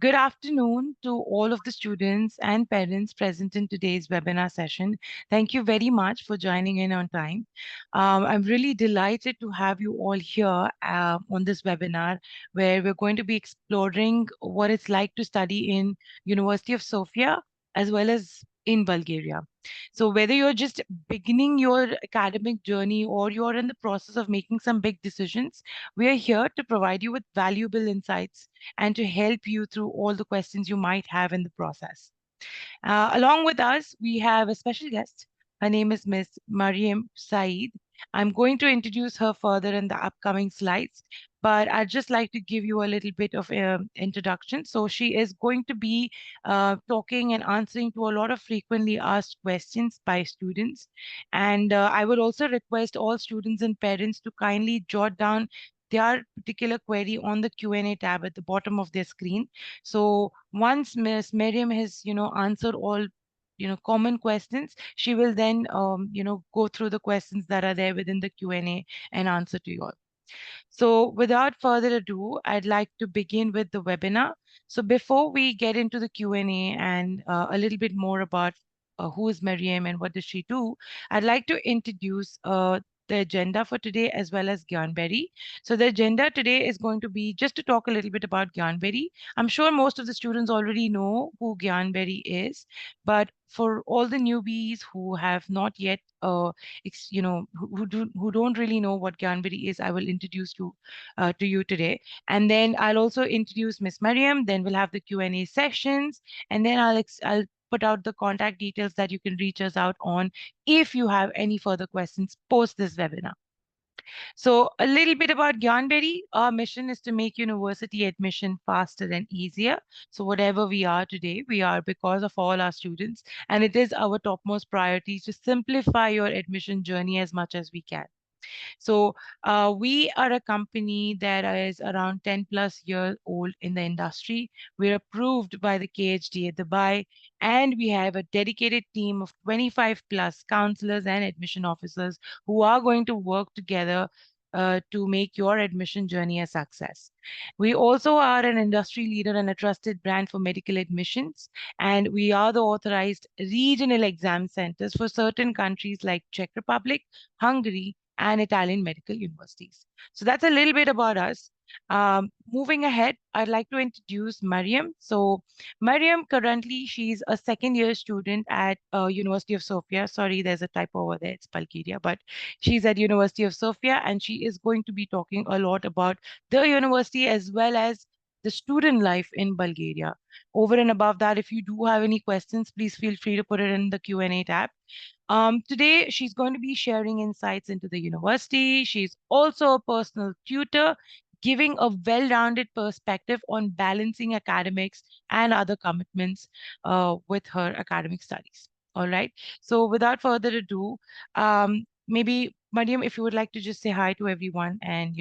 Good afternoon to all of the students and parents present in today's webinar session. Thank you very much for joining in on time. I'm really delighted to have you all here on this webinar where we're going to be exploring what it's like to study in University of Sofia as well as in Bulgaria. So whether you're just beginning your academic journey or you're in the process of making some big decisions, we are here to provide you with valuable insights and to help you through all the questions you might have in the process. Along with us, we have a special guest. Her name is Miss Mariam Saeed. I'm going to introduce her further in the upcoming slides, but I'd just like to give you a little bit of introduction. So she is going to be talking and answering to a lot of frequently asked questions by students. And I would also request all students and parents to kindly jot down their particular query on the Q&A tab at the bottom of their screen. So once Miss Miriam has, answered all, common questions, she will then, go through the questions that are there within the Q&A and answer to you all. So without further ado, I'd like to begin with the webinar. So before we get into the Q&A and a little bit more about who is Mariam and what does she do, I'd like to introduce the agenda for today as well as Gyanberry. So the agenda today is going to be just to talk a little bit about Gyanberry. I'm sure most of the students already know who Gyanberry is, but for all the newbies who have not yet who don't really know what Gyanbari is, I will introduce to you today. And then I'll also introduce Miss Mariam. Then we'll have the Q&A sessions, and then I'll put out the contact details that you can reach us out on if you have any further questions post this webinar. So a little bit about Gyanberry. Our mission is to make university admission faster and easier. So whatever we are today, we are because of all our students, and it is our topmost priority to simplify your admission journey as much as we can. So we are a company that is around 10 plus years old in the industry. We're approved by the KHDA Dubai, and we have a dedicated team of 25 plus counselors and admission officers who are going to work together to make your admission journey a success. We also are an industry leader and a trusted brand for medical admissions, and we are the authorized regional exam centers for certain countries like Czech Republic, Hungary, and Italian medical universities. So that's a little bit about us. Moving ahead, I'd like to introduce Mariam. So Mariam, currently, she's a second year student at University of Sofia. Sorry, there's a typo over there. It's Bulgaria, but she's at University of Sofia, and she is going to be talking a lot about the university as well as the student life in Bulgaria. Over and above that, if you do have any questions, please feel free to put it in the Q&A tab. Today, she's going to be sharing insights into the university. She's also a personal tutor, giving a well-rounded perspective on balancing academics and other commitments with her academic studies. All right. So without further ado, maybe Mariam, if you would like to just say hi to everyone and,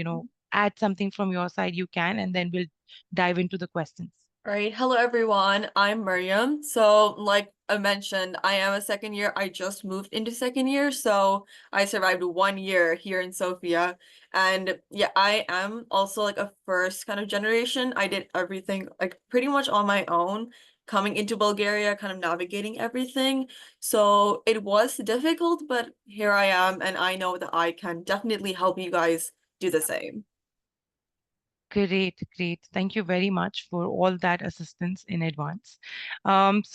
add something from your side, you can, and then we'll dive into the questions. All right. Hello, everyone. I'm Miriam. So, like I mentioned, I am a second year. I just moved into second year. So I survived 1 year here in Sofia. And yeah, I am also like a first kind of generation. I did everything like pretty much on my own, coming into Bulgaria, kind of navigating everything. So it was difficult, but here I am. And I know that I can definitely help you guys do the same. Great, great. Thank you very much for all that assistance in advance. Let's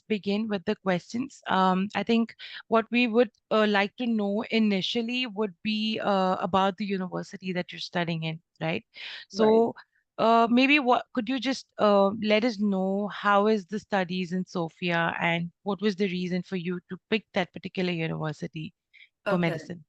begin with the questions. I think what we would like to know initially would be about the university that you're studying in, right? Right. So maybe what could you just let us know how is the studies in Sofia and what was the reason for you to pick that particular university for Okay. medicine?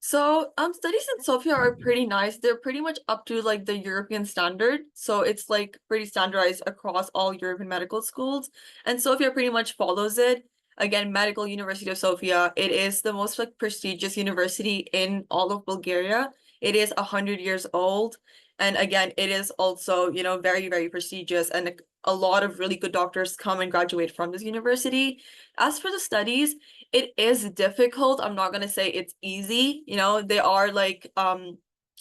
So, studies in Sofia are pretty nice. They're pretty much up to like the European standard. So it's like pretty standardized across all European medical schools. And Sofia pretty much follows it. Again, Medical University of Sofia, it is the most like prestigious university in all of Bulgaria. It is 100 years old. And again, it is also, very, very prestigious. And a lot of really good doctors come and graduate from this university. As for the studies, it is difficult. I'm not gonna say it's easy. There are like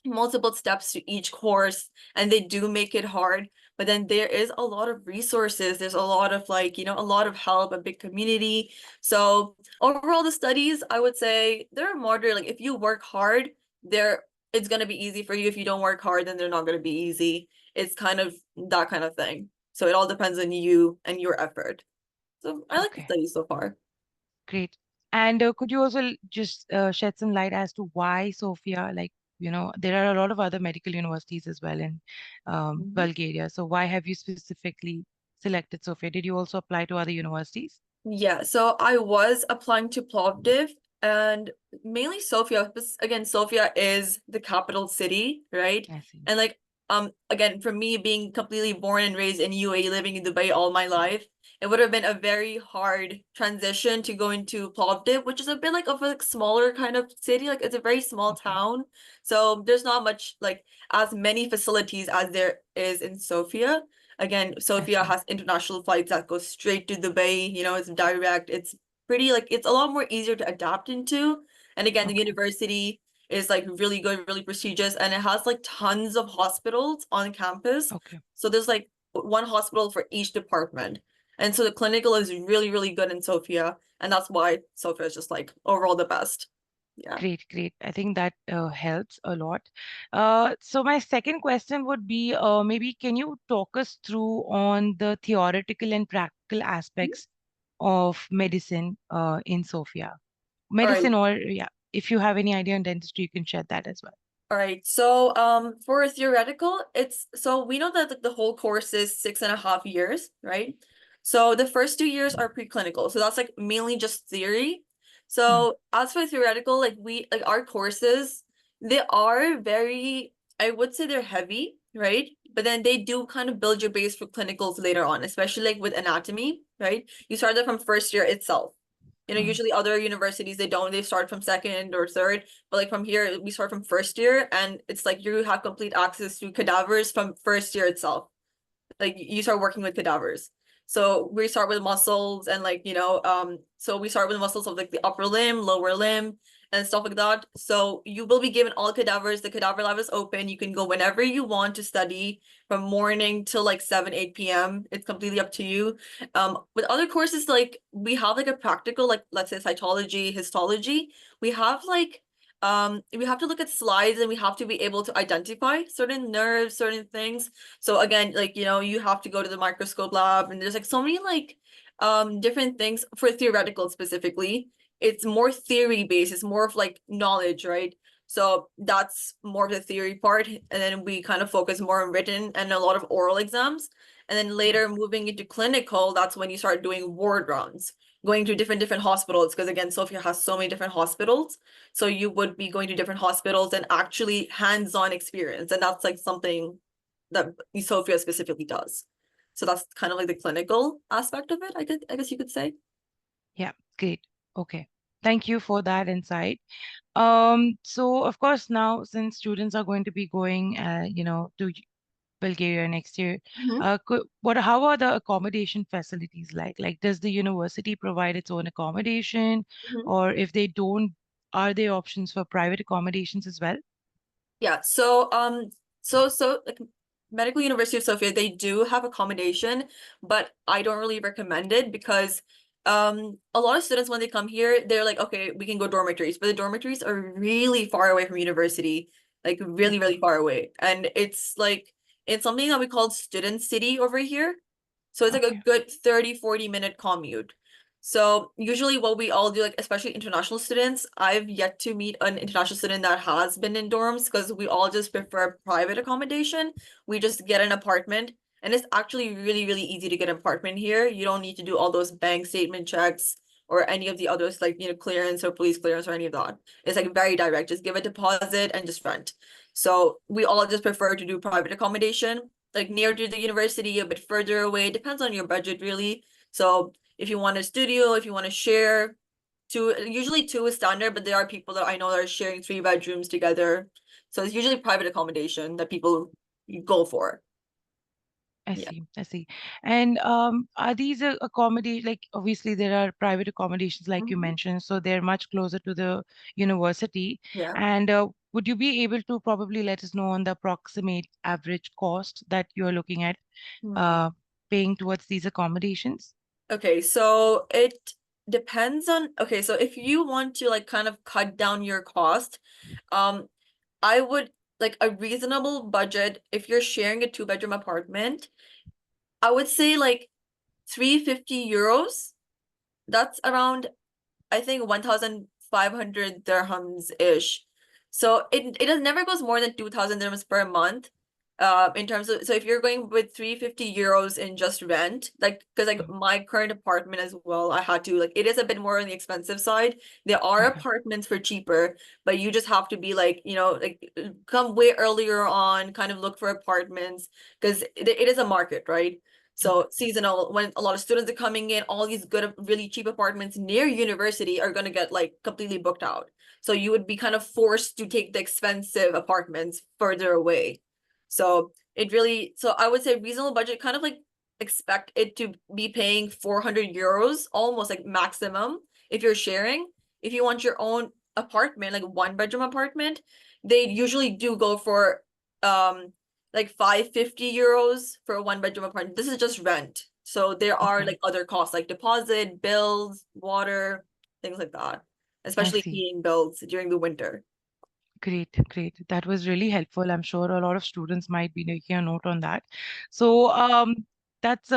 multiple steps to each course, and they do make it hard. but then there is a lot of resources. There's a lot of like, a lot of help, a big community. So overall, the studies, I would say they're moderate. Like if you work hard, they're it's gonna be easy for you. If you don't work hard, then they're not gonna be easy. It's kind of that kind of thing. So it all depends on you and your effort. So I like the Okay, studies so far. great. And could you also just shed some light as to why Sofia? Like, there are a lot of other medical universities as well in Mhm. Bulgaria. So why have you specifically selected Sofia? Did you also apply to other universities? Yeah, so I was applying to Plovdiv and mainly Sofia. Again, Sofia is the capital city, right? I see. And like again, for me being completely born and raised in UAE, living in Dubai all my life, it would have been a very hard transition to go into Plovdiv, which is a bit like of a smaller kind of city. Like it's a very small Okay. town. So there's not much like as many facilities as there is in Sofia. Again, I Sofia see. has international flights that go straight to Dubai, it's direct. It's pretty like it's a lot more easier to adapt into. And again, the Okay. university is like really good, really prestigious, and it has like tons of hospitals on campus. Okay. So there's like one hospital for each department. And so the clinical is really, really good in Sofia. And that's why Sofia is just like overall the best. Yeah. Great, great. I think that helps a lot. So my second question would be, maybe can you talk us through on the theoretical and practical aspects of medicine in Sofia? All right. Medicine or, yeah, if you have any idea on dentistry, you can share that as well. All right. So, for theoretical, it's so we know that the whole course is 6.5 years, right? So the first 2 years are preclinical. So that's like mainly just theory. Hmm. So as for theoretical, like our courses, they are very, I would say they're heavy, right? But then they do kind of build your base for clinicals later on, especially like with anatomy, right? You start that from first year itself. Hmm. Usually other universities they don't, they start from second or third, but like from here we start from first year and it's like you have complete access to cadavers from first year itself. Like you start working with cadavers. So we start with muscles and like, so we start with muscles of like the upper limb, lower limb, and stuff like that. So you will be given all cadavers. The cadaver lab is open. You can go whenever you want to study from morning till like 7, 8 p.m. It's completely up to you. With other courses, like we have like a practical, like let's say cytology, histology. We have like we have to look at slides and we have to be able to identify certain nerves, certain things. So again, like you have to go to the microscope lab and there's like so many like different things for theoretical specifically. It's more theory based, it's more of like knowledge, right? So that's more of the theory part. And then we kind of focus more on written and a lot of oral exams. And then Okay. later moving into clinical, that's when you start doing ward rounds, going to different hospitals. Because again, Sofia has so many different hospitals. So you would be going to different hospitals and actually hands-on experience. And that's like something that Sophia specifically does. So that's kind of like the clinical aspect of it, I guess you could say. Yeah, great. Okay. Thank you for that insight. So of course now since students are going to be going, to Bulgaria next year, Mhm. how are the accommodation facilities like? Like, does the university provide its own accommodation, Mhm. or if they don't, are there options for private accommodations as well? Yeah, so like Medical University of Sofia, they do have accommodation, but I don't really recommend it because a lot of students when they come here, they're like, okay, we can go dormitories, but the dormitories are really far away from university, like really, Okay. really far away. And it's something that we call student city over here. So it's like a Okay. good 30, 40 minute commute. So usually what we all do, like especially international students, I've yet to meet an international student that has been in dorms because we all just prefer private accommodation. We just get an apartment and it's actually really, really easy to get an apartment here. You don't need to do all those bank statement checks or any of the others like, clearance or police clearance or any of that. It's like very direct. Just give a deposit and just rent. So we all just prefer to do private accommodation, like near to the university, a bit further away. Depends on your budget, really. So if you want a studio, if you want to share, two usually two is standard, but there are people that I know that are sharing 3 bedrooms together. So it's usually private accommodation that people go for. I Yeah. see. I see. And are these accommodate like obviously there are private accommodations like you Mhm. mentioned, so they're much closer to the university. Yeah. And would you be able to probably let us know on the approximate average cost that you're looking at Hmm. uh, paying towards these accommodations? Okay, so it depends on, okay, so if you want to like kind of cut down your cost, um, I would like a reasonable budget if you're sharing a two-bedroom apartment, I would say like 350 euros. That's around I think 1,500 dirhams ish. So it never goes more than 2,000 dirhams per month. In terms of, so if you're going with 350 euros in just rent, like because like my current apartment as well, I had to like it is a bit more on the expensive side. There are Okay. apartments for cheaper, but you just have to be like, like come way earlier on, kind of look for apartments because it is a market, right? Okay. So seasonal, when a lot of students are coming in, all these good, really cheap apartments near university are going to get like completely booked out. So you would be kind of forced to take the expensive apartments further away. So it really, so I would say reasonable budget, kind of like expect it to be paying 400 euros, almost like maximum if you're sharing. If you want your own apartment, like one bedroom apartment, they usually do go for like 550 euros for a one bedroom apartment. This is just rent. So there are Okay. like other costs like deposit, bills, water, things like that, I especially see. heating bills during the winter. Great, great. That was really helpful. I'm sure a lot of students might be making a note on that. So, that's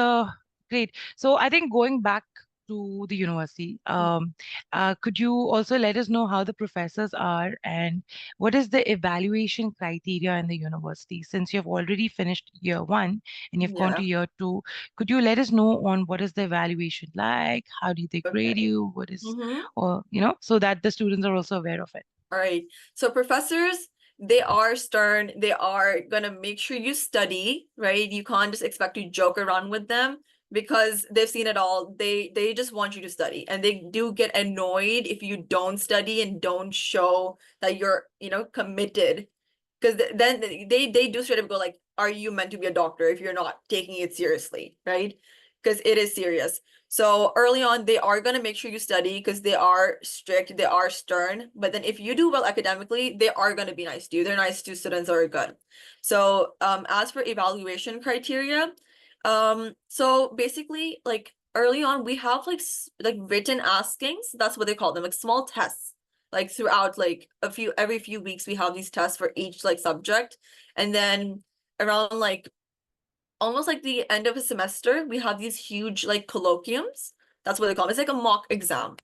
great. So, I think going back to the university, could you also let us know how the professors are and what is the evaluation criteria in the university? Since you've already finished year one and you've gone to Yeah. year two, could you let us know on what is the evaluation like? How do they grade Okay. you? What is, Mm-hmm. or, so that the students are also aware of it. All right. So professors, they are stern. They are gonna make sure you study, right? You can't just expect to joke around with them because they've seen it all. They just want you to study, and they do get annoyed if you don't study and don't show that you're, committed. Because then they do straight up go like, "Are you meant to be a doctor if you're not taking it seriously, right?" Because it is serious. So early on, they are going to make sure you study because they are strict, they are stern. But then if you do well academically, they are going to be nice to you. They're nice to students who are good. So as for evaluation criteria, so basically like early on, we have like written askings. That's what they call them, like small tests. Like throughout like every few weeks, we have these tests for each like subject. And then around like almost like the end of a semester, we have these huge like colloquiums. That's what they call them. It's like a mock exam,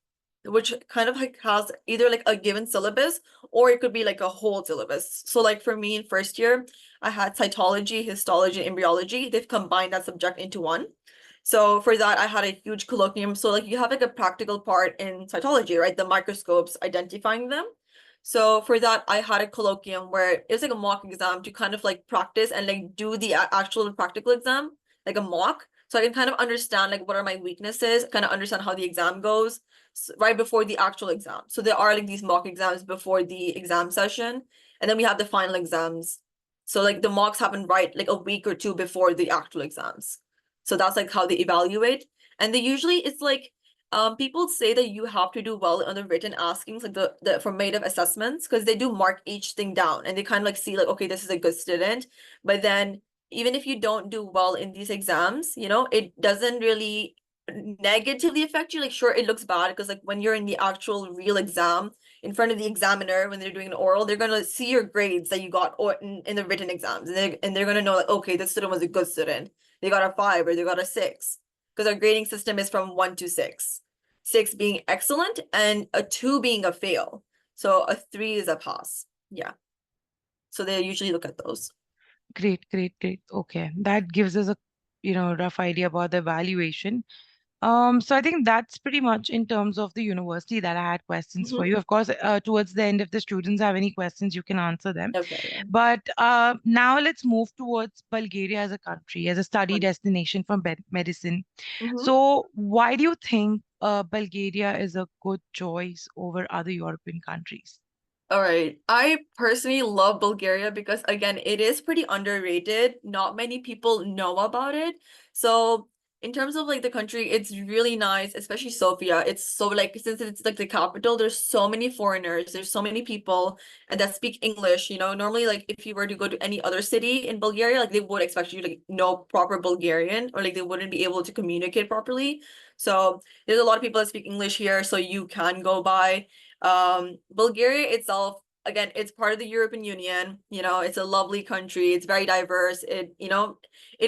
which kind of like has either like a given syllabus or it could be like a whole syllabus. So like for me in first year, I had cytology, histology, and embryology. They've combined that subject into one. So for that, I had a huge colloquium. So like you have like a practical part in cytology, right? The microscopes identifying them. So for that, I had a colloquium where it was like a mock exam to kind of like practice and like do the actual practical exam, like a mock. So I can kind of understand like what are my weaknesses, kind of understand how the exam goes right before the actual exam. So there are like these mock exams before the exam session, and then we have the final exams. So like the mocks happen right like a week or two before the actual exams. So that's like how they evaluate. And they usually it's like people say that you have to do well on the written askings, like the formative assessments, because they do mark each thing down and they kind of like see like, okay, this is a good student. But then even if you don't do well in these exams, it doesn't really negatively affect you. Like, sure, it looks bad because like when you're in the actual real exam in front of the examiner when they're doing an oral, they're gonna see your grades that you got or in the written exams, and they're gonna know like, okay, this student was a good student. They got a 5 or they got a 6 because our grading system is from 1 to 6. 6 being excellent and a 2 being a fail. So a 3 is a pass. Yeah. So they usually look at those. Great, great, great. Okay, that gives us a rough idea about the evaluation. So I think that's pretty much in terms of the university that I had questions for Mhm. you. Of course, towards the end, if the students have any questions, you can answer them. Okay, yeah. But now let's move towards Bulgaria as a country, as a study destination for medicine. Mhm. So why do you think Bulgaria is a good choice over other European countries? All right. I personally love Bulgaria because again, it is pretty underrated. Not many people know about it. So in terms of like the country, it's really nice, especially Sofia. It's so like since it's like the capital, there's so many foreigners, there's so many people and that speak English. Normally like if you were to go to any other city in Bulgaria, like they would expect you to like know proper Bulgarian or like they wouldn't be able to communicate properly. So there's a lot of people that speak English here, so you can go by. Bulgaria itself, again, it's part of the European Union. It's a lovely country. It's very diverse. It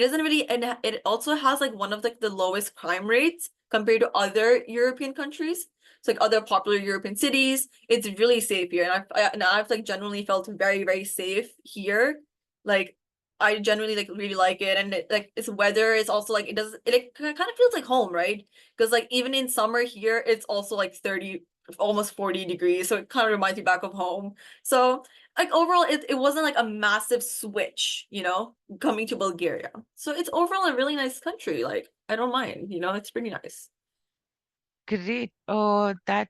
doesn't really, and it also has like one of like the lowest crime rates compared to other European countries. It's like other popular European cities. It's really safe here, and I've like genuinely felt very very safe here. Like I genuinely like really like it, and like its weather is also like it kind of feels like home, right? Because like even in summer here, it's also like 30, almost 40 degrees, so it kind of reminds me back of home. So like overall it wasn't like a massive switch, coming to Bulgaria. So it's overall a really nice country. Like I don't mind, it's pretty nice. Great. That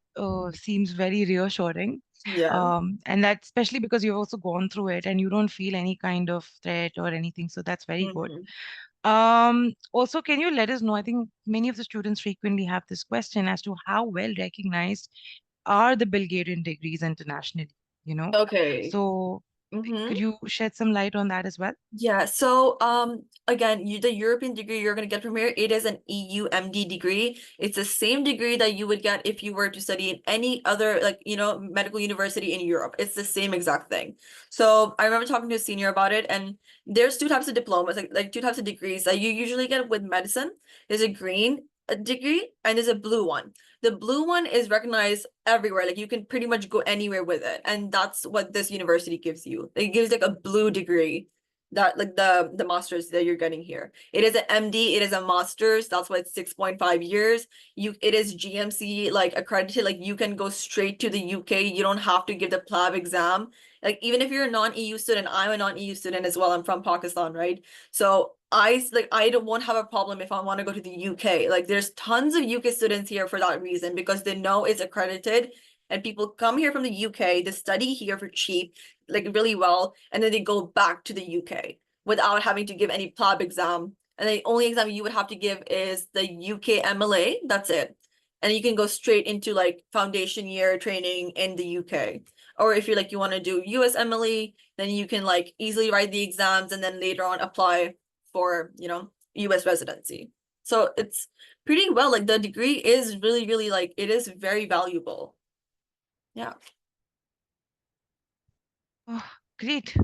seems very reassuring. Yeah. And that especially because you've also gone through it and you don't feel any kind of threat or anything. So that's very good. Hmm. Also, can you let us know? I think many of the students frequently have this question as to how well recognized are the Bulgarian degrees internationally, you know? Okay. So Hmm. could you shed some light on that as well? Yeah, so again, the European degree you're gonna get from here, it is an EU MD degree. It's the same degree that you would get if you were to study in any other like, medical university in Europe. It's the same exact thing. So I remember talking to a senior about it, and there's two types of diplomas, like two types of degrees that you usually get with medicine. There's a green degree and there's a blue one. The blue one is recognized everywhere. Like you can pretty much go anywhere with it. And that's what this university gives you. It gives like a blue degree that like the masters that you're getting here. It is an MD, it is a master's. That's why it's 6.5 years. It is GMC like accredited. Like you can go straight to the UK. You don't have to give the PLAB exam. Like even if you're a non-EU student, I'm a non-EU student as well. I'm from Pakistan, right? So I don't won't have a problem if I want to go to the UK. Like there's tons of UK students here for that reason because they know it's accredited and people come here from the UK to study here for cheap, like really well, and then they go back to the UK without having to give any PLAB exam. And the only exam you would have to give is the UK MLA. That's it. And you can go straight into like foundation year training in the UK. Or if you're like you want to do US MLE, then you can like easily write the exams and then later on apply for, US residency. So it's pretty well, like the degree is really, really like it is very valuable. Yeah. Oh, great.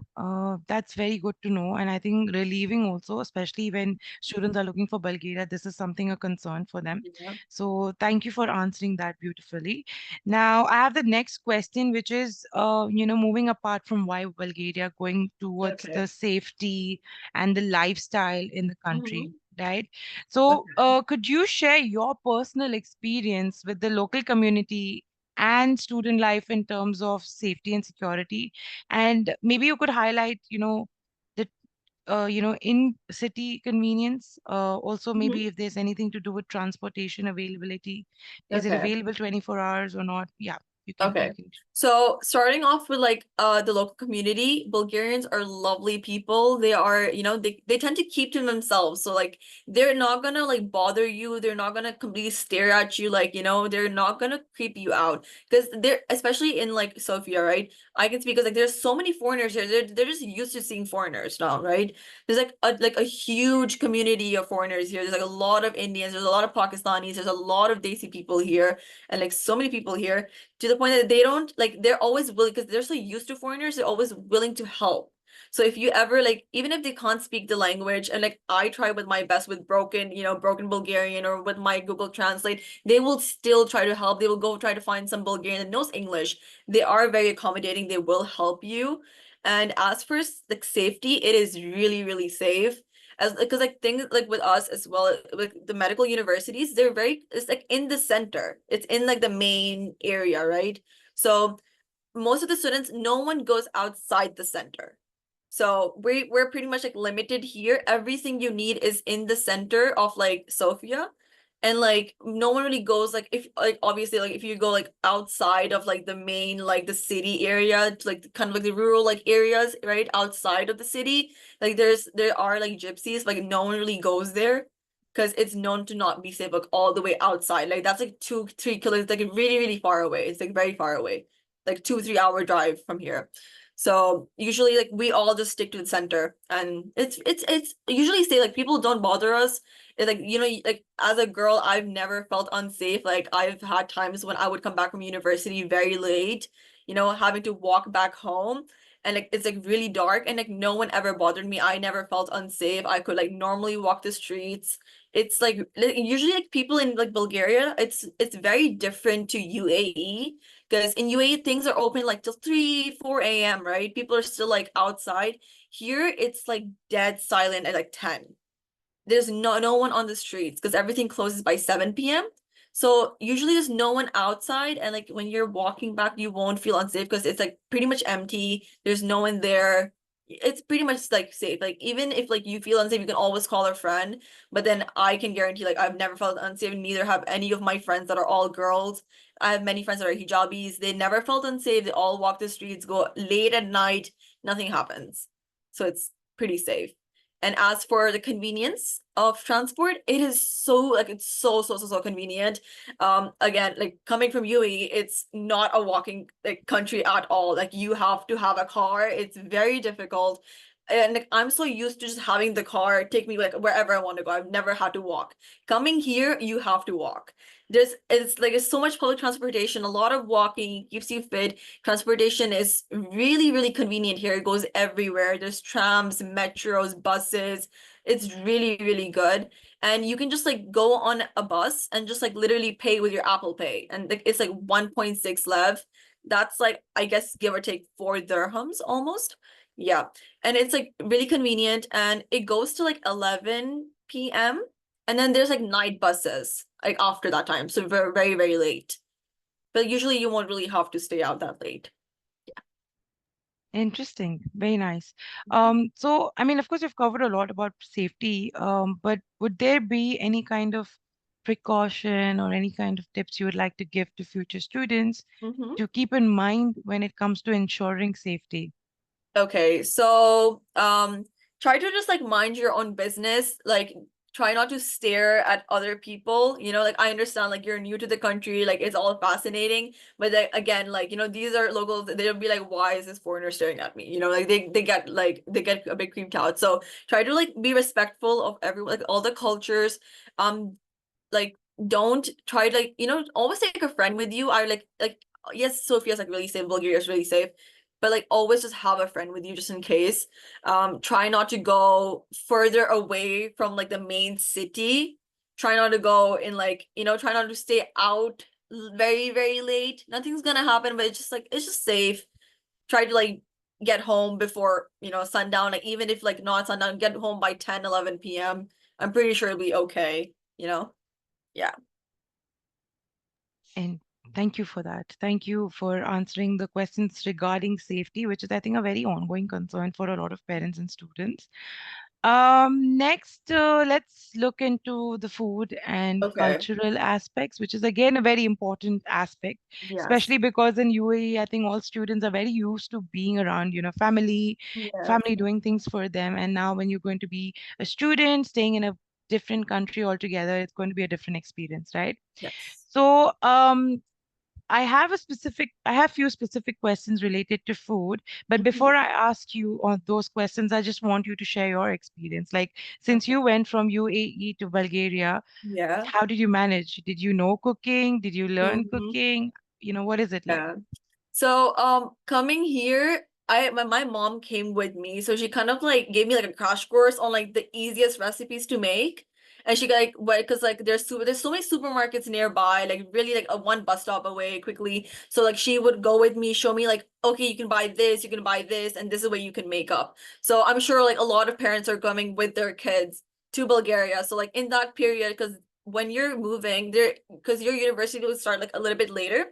That's very good to know. And I think relieving also, especially when students are looking for Bulgaria, this is something a concern for them. Yeah. So thank you for answering that beautifully. Now, I have the next question, which is, moving apart from why Bulgaria, going towards Okay. the safety and the lifestyle in the country. Hmm. Right. So, Okay. could you share your personal experience with the local community and student life in terms of safety and security? And maybe you could highlight, the in city convenience. Also, maybe Mhm. if there's anything to do with transportation availability, is it Okay. available 24 hours or not? Yeah, you can you Okay. can. So starting off with like the local community, Bulgarians are lovely people. They are, they tend to keep to themselves. So like they're not gonna like bother you. They're not gonna completely stare at you like, they're not gonna creep you out. Because they're especially in like Sofia, right? I can speak because like there's so many foreigners here. They're just used to seeing foreigners now, right? There's like a huge community of foreigners here. There's like a lot of Indians, there's a lot of Pakistanis, there's a lot of Desi people here, and like so many people here to the point that they don't like they're always willing because they're so used to foreigners, they're always willing to help. So if you ever like even if they can't speak the language and like I try with my best with broken Bulgarian or with my Google Translate, they will still try to help. They will go try to find some Bulgarian that knows English. They are very accommodating. They will help you. And as for like safety, it is really, really safe as because like things like with us as well, like the medical universities, it's like in the center, it's in like the main area, right? So most of the students, no one goes outside the center. So we're pretty much like limited here. Everything you need is in the center of like Sofia. And like no one really goes like if like obviously like if you go like outside of like the main like the city area to like kind of like the rural like areas, right? Outside of the city, like there are like gypsies, like no one really goes there because it's known to not be safe, like all the way outside. Like that's like 2-3 kilometers, like really, really far away. It's like very far away, like 2-3 hour drive from here. So usually like we all just stick to the center, and it's usually say like people don't bother us. It's like, you know, like as a girl, I've never felt unsafe. Like I've had times when I would come back from university very late, you know, having to walk back home, and like it's like really dark, and like no one ever bothered me. I never felt unsafe. I could like normally walk the streets. It's like usually like people in like Bulgaria, it's very different to UAE, because in UAE things are open like till 3-4 a.m., right? People are still like outside. Here it's like dead silent at like 10. There's no one on the streets because everything closes by 7 p.m. So usually there's no one outside, and like when you're walking back, you won't feel unsafe because it's like pretty much empty. There's no one there. It's pretty much like safe. Like even if like you feel unsafe, you can always call a friend. But then I can guarantee like I've never felt unsafe, neither have any of my friends that are all girls. I have many friends that are hijabis. They never felt unsafe. They all walk the streets, go late at night, nothing happens. So it's pretty safe. And as for the convenience of transport, it is so like it's so convenient. Again, like coming from UAE, it's not a walking like country at all. Like you have to have a car. It's very difficult. And like, I'm so used to just having the car take me like wherever I want to go. I've never had to walk. Coming here, you have to walk. It's so much public transportation, a lot of walking, keeps you fit. Transportation is really, really convenient here. It goes everywhere. There's trams, metros, buses. It's really, really good. And you can just like go on a bus and just like literally pay with your Apple Pay. And like it's like 1.6 lev. That's like, I guess, give or take 4 dirhams almost. Yeah. And it's like really convenient, and it goes to like 11 p.m. And then there's like night buses like after that time. So very, very, very late. But usually you won't really have to stay out that late. Interesting. Very nice. So, I mean, of course, you've covered a lot about safety, but would there be any kind of precaution or any kind of tips you would like to give to future students Mm-hmm. to keep in mind when it comes to ensuring safety? Okay, so try to just like mind your own business. Like try not to stare at other people. You know, like I understand like you're new to the country, like it's all fascinating. But like again, like you know, these are locals, they'll be like, why is this foreigner staring at me? You know, like they get a bit creeped out. So try to like be respectful of everyone, like all the cultures. Um like don't try to like, you know, always take a friend with you. I like yes, Sophia's like really safe, Bulgaria's really safe, but like always just have a friend with you just in case. Try not to go further away from like the main city. Try not to go in like, you know, try not to stay out very, very late. Nothing's gonna happen, but it's just like it's just safe. Try to like get home before, you know, sundown. Like even if like not sundown, get home by 10-11 p.m. I'm pretty sure it'll be okay, you know? Yeah. And thank you for that. Thank you for answering the questions regarding safety, which is, I think, a very ongoing concern for a lot of parents and students. Next, let's look into the food and Okay. cultural aspects, which is again a very important aspect, Yes. especially because in UAE, I think all students are very used to being around, Yes. family doing things for them. And now when you're going to be a student staying in a different country altogether, it's going to be a different experience, right? Yes. So, I have few specific questions related to food, but Mhm. before I ask you on those questions, I just want you to share your experience. Like, since Okay. you went from UAE to Bulgaria, Yeah. how did you manage? Did you know cooking? Did you learn Hmm. cooking? What is it like? Yeah. So coming here, my mom came with me. So she kind of like gave me like a crash course on like the easiest recipes to make. And she got like what because like there's so many supermarkets nearby, like really like a one bus stop away quickly. So like she would go with me, show me like, okay, you can buy this, you can buy this, and this is what you can make up. So I'm sure like a lot of parents are coming with their kids to Bulgaria. So like in that period, because when you're moving there, because your university will start like a little bit later,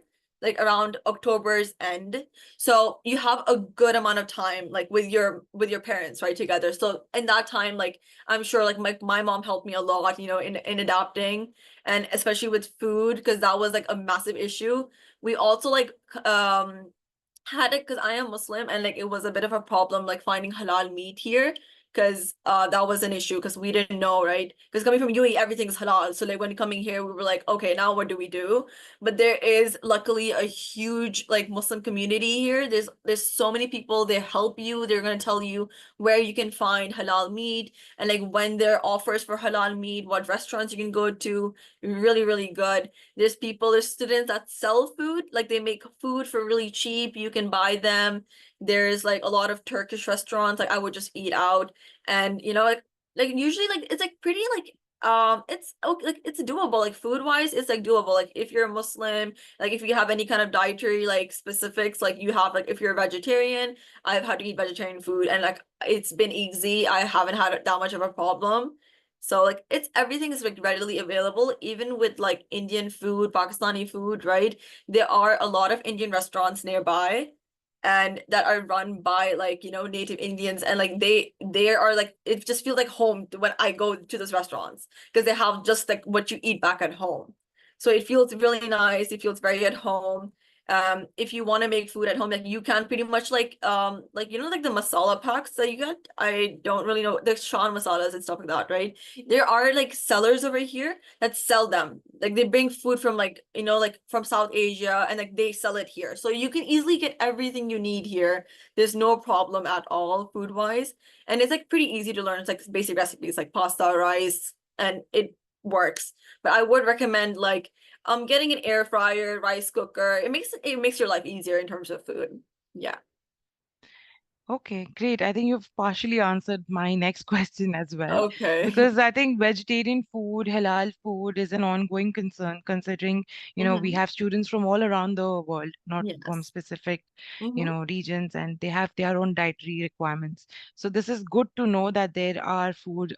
like around October's end. So you have a good amount of time like with your parents, right, together. So in that time, like I'm sure like my mom helped me a lot, you know, in adapting, and especially with food, because that was like a massive issue. We also like had it because I am Muslim, and like it was a bit of a problem like finding halal meat here because that was an issue because we didn't know, right? Because coming from UAE, everything's halal. So like when coming here, we were like, okay, now what do we do? But there is luckily a huge like Muslim community here. There's so many people. They help you. They're gonna tell you where you can find halal meat and like when there are offers for halal meat, what restaurants you can go to. Really, really good. There's students that sell food, like they make food for really cheap. You can buy them. There's like a lot of Turkish restaurants. Like I would just eat out, and like usually like it's like pretty like it's okay, like it's doable. Like food wise, it's like doable. Like if you're a Muslim, like if you have any kind of dietary like specifics, like you have like if you're a vegetarian, I've had to eat vegetarian food, and like it's been easy. I haven't had that much of a problem. So like it's everything is like readily available, even with like Indian food, Pakistani food, right? There are a lot of Indian restaurants nearby and that are run by like, native Indians and like they are like it just feels like home when I go to those restaurants because they have just like what you eat back at home. So it feels really nice. It feels very at home. If you want to make food at home, like you can pretty much like like the masala packs that you get. I don't really know the Shan masalas and stuff like that, right? There are like sellers over here that sell them. Like they bring food from like like from South Asia and like they sell it here. So you can easily get everything you need here. There's no problem at all food wise. And it's like pretty easy to learn. It's like basic recipes like pasta, rice, and it works. But I would recommend like getting an air fryer, rice cooker. It makes your life easier in terms of food. Yeah. Okay, great. I think you've partially answered my next question as well, Okay. because I think vegetarian food, halal food is an ongoing concern, considering, we Hmm. have students from all around the world, not from Yes. specific, Hmm. regions, and they have their own dietary requirements. So this is good to know that there are food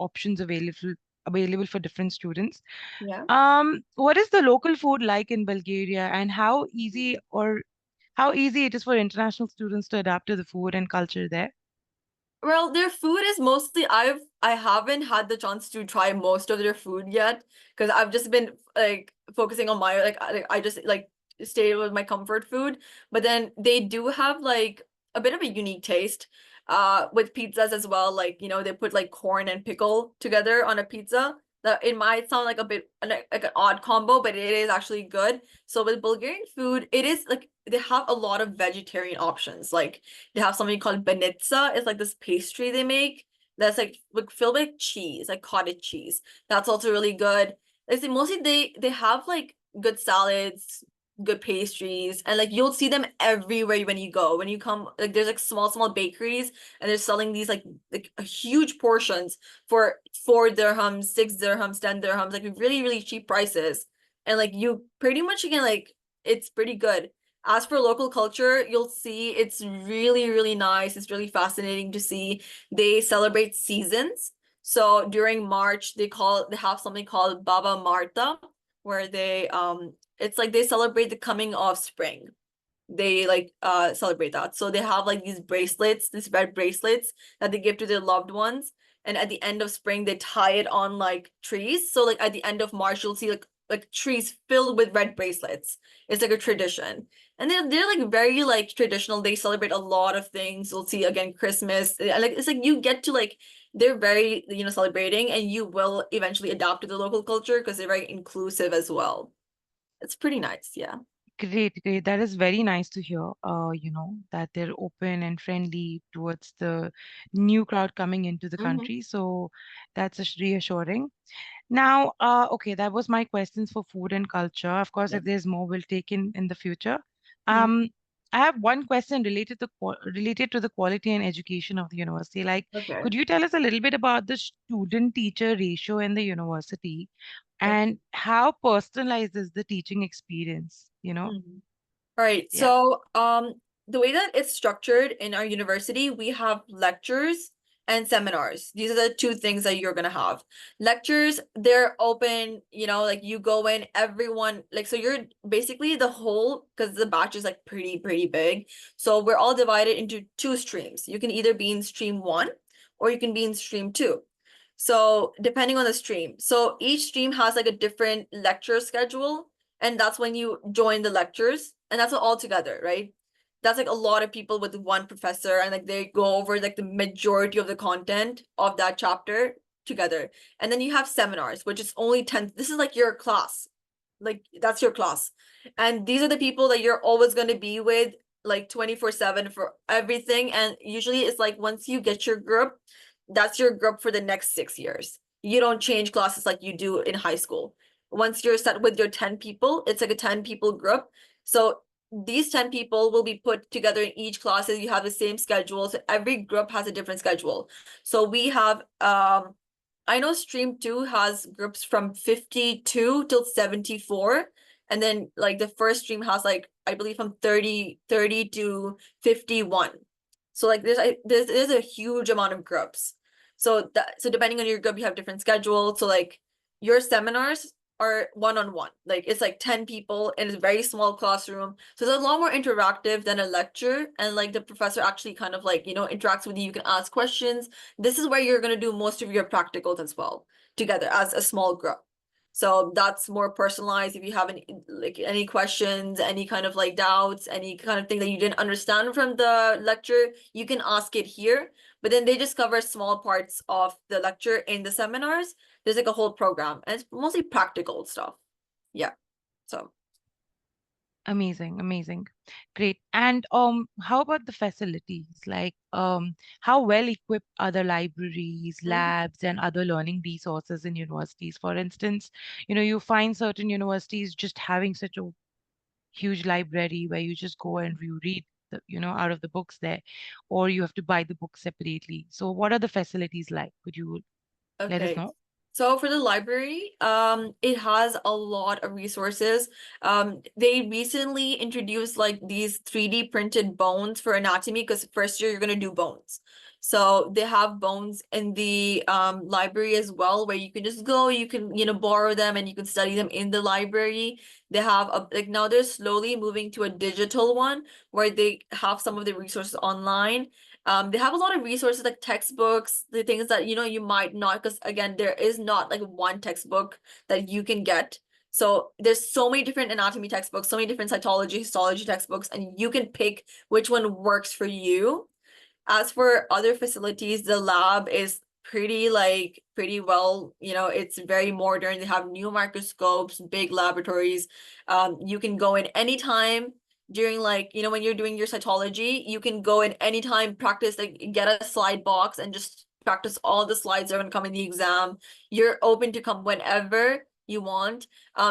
options available for different students. Yeah. What is the local food like in Bulgaria, and how easy it is for international students to adapt to the food and culture there? Well, their food is mostly I haven't had the chance to try most of their food yet because I've just been like focusing on my I just like stay with my comfort food. But then they do have like a bit of a unique taste with pizzas as well. Like, they put like corn and pickle together on a pizza. That it might sound like a bit like an odd combo, but it is actually good. So with Bulgarian food, it is like they have a lot of vegetarian options. Like they have something called banitsa. It's like this pastry they make that's like filled with cheese, like cottage cheese. That's also really good. Like mostly they have like good salads, good pastries, and like you'll see them everywhere when you go. When you come, like there's like small bakeries, and they're selling these like huge portions for 4 dirhams, 6 dirhams, 10 dirhams, like really really cheap prices. And like you pretty much can like it's pretty good. As for local culture, you'll see it's really, really nice. It's really fascinating to see. They celebrate seasons. So during March, they have something called Baba Marta, where it's like they celebrate the coming of spring. They like celebrate that. So they have like these bracelets, these red bracelets that they give to their loved ones. And at the end of spring, they tie it on like trees. So like at the end of March, you'll see like trees filled with red bracelets. It's like a tradition. And they're like very like traditional. They celebrate a lot of things. You'll see again Christmas. And like it's like you get to like they're very, celebrating and you will eventually adapt to the local culture because they're very inclusive as well. It's pretty nice, yeah. Great, great. That is very nice to hear. That they're open and friendly towards the new crowd coming into the Hmm. country. So that's reassuring. Now, okay, that was my questions for food and culture. Of course, Yeah. if there's more, we'll take in the future. Mhm. Um, I have one question related to the quality and education of the university. Like, Okay. could you tell us a little bit about the student-teacher ratio in the university, Okay. and how personalized is the teaching experience? Mhm. All right. Yeah. So, the way that it's structured in our university, we have lectures and seminars. These are the two things that you're gonna have. Lectures, they're open, like you go in, everyone, like, so you're basically the whole, because the batch is like pretty big. So we're all divided into two streams. You can either be in stream one or you can be in stream two. So depending on the stream. So each stream has like a different lecture schedule, and that's when you join the lectures, and that's all together, right? that's like a lot of people with one professor, and like they go over like the majority of the content of that chapter together. And then you have seminars, which is only 10. This is like your class. Like that's your class. And these are the people that you're always going to be with like 24/7 for everything. And usually it's like once you get your group, that's your group for the next 6 years. You don't change classes like you do in high school. Once you're set with your 10 people, it's like a 10 people group. So these 10 people will be put together in each class, and you have the same schedule. So every group has a different schedule. So we have I know stream 2 has groups from 52 till 74. And then like the first stream has like I believe from 30 to 51. So like there's a huge amount of groups. So depending on your group, you have different schedules. So like your seminars are one-on-one. Like it's like 10 people in a very small classroom. So it's a lot more interactive than a lecture. And like the professor actually kind of like, interacts with you. You can ask questions. This is where you're going to do most of your practicals as well together as a small group. So that's more personalized. If you have any questions, any kind of like doubts, any kind of thing that you didn't understand from the lecture, you can ask it here. But then they just cover small parts of the lecture in the seminars. There's like a whole program, and it's mostly practical stuff. Yeah. So Amazing, amazing. Great. And how about the facilities? Like how well equipped are the libraries, mhm. labs, and other learning resources in universities? For instance, you find certain universities just having such a huge library where you just go and you read out of the books there, or you have to buy the books separately. So what are the facilities like? Could you let us Okay. know? So for the library, it has a lot of resources. They recently introduced like these 3D printed bones for anatomy, because first year you're gonna do bones. So they have bones in the library as well, where you can just go, you can, borrow them and you can study them in the library. They have like now they're slowly moving to a digital one where they have some of the resources online. They have a lot of resources like textbooks, the things that you might not, because again, there is not like one textbook that you can get. So there's so many different anatomy textbooks, so many different cytology, histology textbooks, and you can pick which one works for you. As for other facilities, the lab is pretty well, it's very modern. They have new microscopes, big laboratories. You can go in anytime during like, when you're doing your cytology, you can go in anytime, practice, like get a slide box and just practice all the slides that are going to come in the exam. You're open to come whenever you want.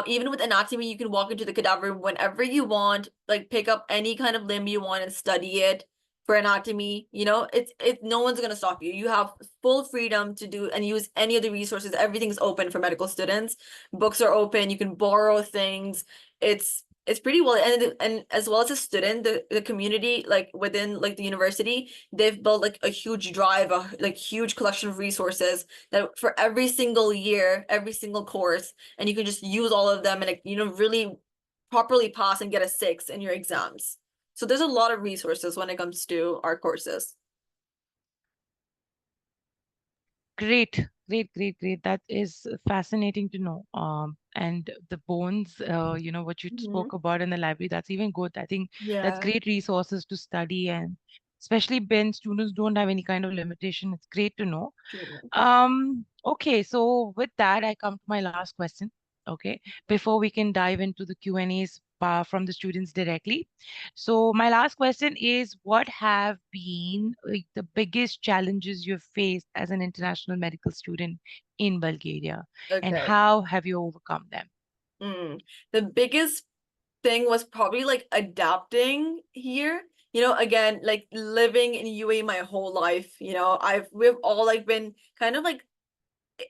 Even with anatomy, you can walk into the cadaver whenever you want, like pick up any kind of limb you want and study it. For anatomy, no one's gonna stop you. You have full freedom to do and use any of the resources. Everything's open for medical students. Books are open. You can borrow things. It's pretty well, and as well as a student, the community like within like the university, they've built like a huge drive, a like huge collection of resources that for every single year, every single course, and you can just use all of them and like, really properly pass and get a 6 in your exams. So there's a lot of resources when it comes to our courses. Great, great, great, great. That is fascinating to know. And the bones, what you Mhm. spoke about in the library, that's even good. I think that's Yeah. great resources to study, and especially when students don't have any kind of limitation, it's great to know. True. Okay, so with that, I come to my last question. Okay, before we can dive into the Q&As from the students directly. So my last question is, what have been like, the biggest challenges you've faced as an international medical student in Bulgaria, and Okay. how have you overcome them? The biggest thing was probably like adapting here. Again, like living in UAE my whole life. We've all like been kind of like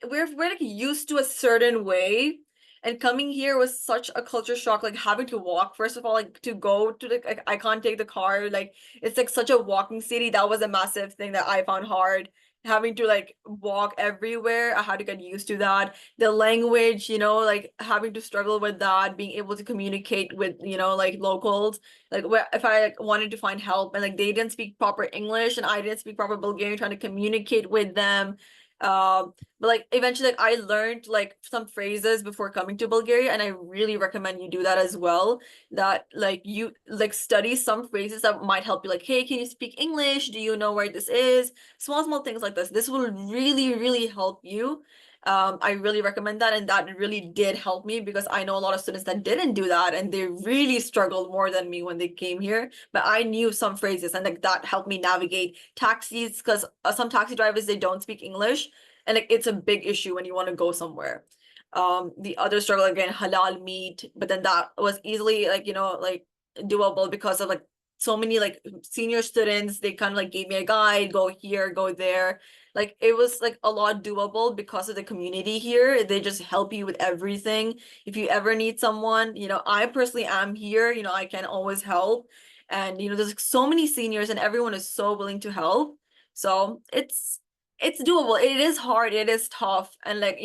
we're like used to a certain way, and coming here was such a culture shock, like having to walk first of all, like to go to the like, I can't take the car, like it's like such a walking city. That was a massive thing that I found hard, having to like walk everywhere. I had to get used to that. The language, like having to struggle with that, being able to communicate with like locals, like where if I like, wanted to find help and like they didn't speak proper English and I didn't speak proper Bulgarian, trying to communicate with them. But like eventually like I learned like some phrases before coming to Bulgaria, and I really recommend you do that as well. That like you like study some phrases that might help you, like, hey, can you speak English? Do you know where this is? Small things like this. This will really help you. I really recommend that, and that really did help me because I know a lot of students that didn't do that and they really struggled more than me when they came here. But I knew some phrases, and like that helped me navigate taxis because some taxi drivers, they don't speak English, and like it's a big issue when you want to go somewhere. The other struggle again, halal meat, but then that was easily like, like doable because of like so many like senior students. They kind of like gave me a guide, go here, go there. Like it was like a lot doable because of the community here. They just help you with everything. If you ever need someone, I personally am here, I can always help. And there's like so many seniors and everyone is so willing to help. So it's doable. It is hard, it is tough, and like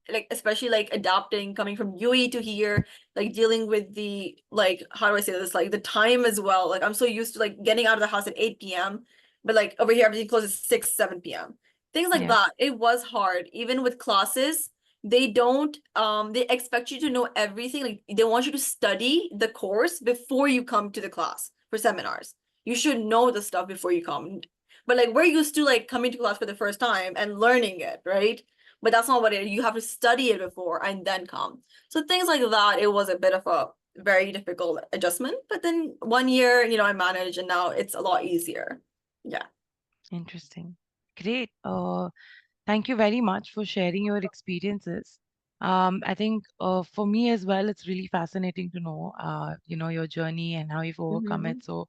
like especially like adapting coming from UAE to here, like dealing with the, like, how do I say this, like the time as well. Like I'm so used to like getting out of the house at 8 p.m., but like over here everything closes 6 7 p.m., things like Yeah. that. It was hard. Even with classes, they don't they expect you to know everything. Like they want you to study the course before you come to the class for seminars. You should know the stuff before you come. But like we're used to like coming to class for the first time and learning it, right? But that's not what it is. You have to study it before and then come. So things like that, it was a bit of a very difficult adjustment. But then 1 year, I managed, and now it's a lot easier. Yeah. Interesting. Great. Thank you very much for sharing your experiences. I think for me as well, it's really fascinating to know, your journey and how you've overcome Mm-hmm. it. So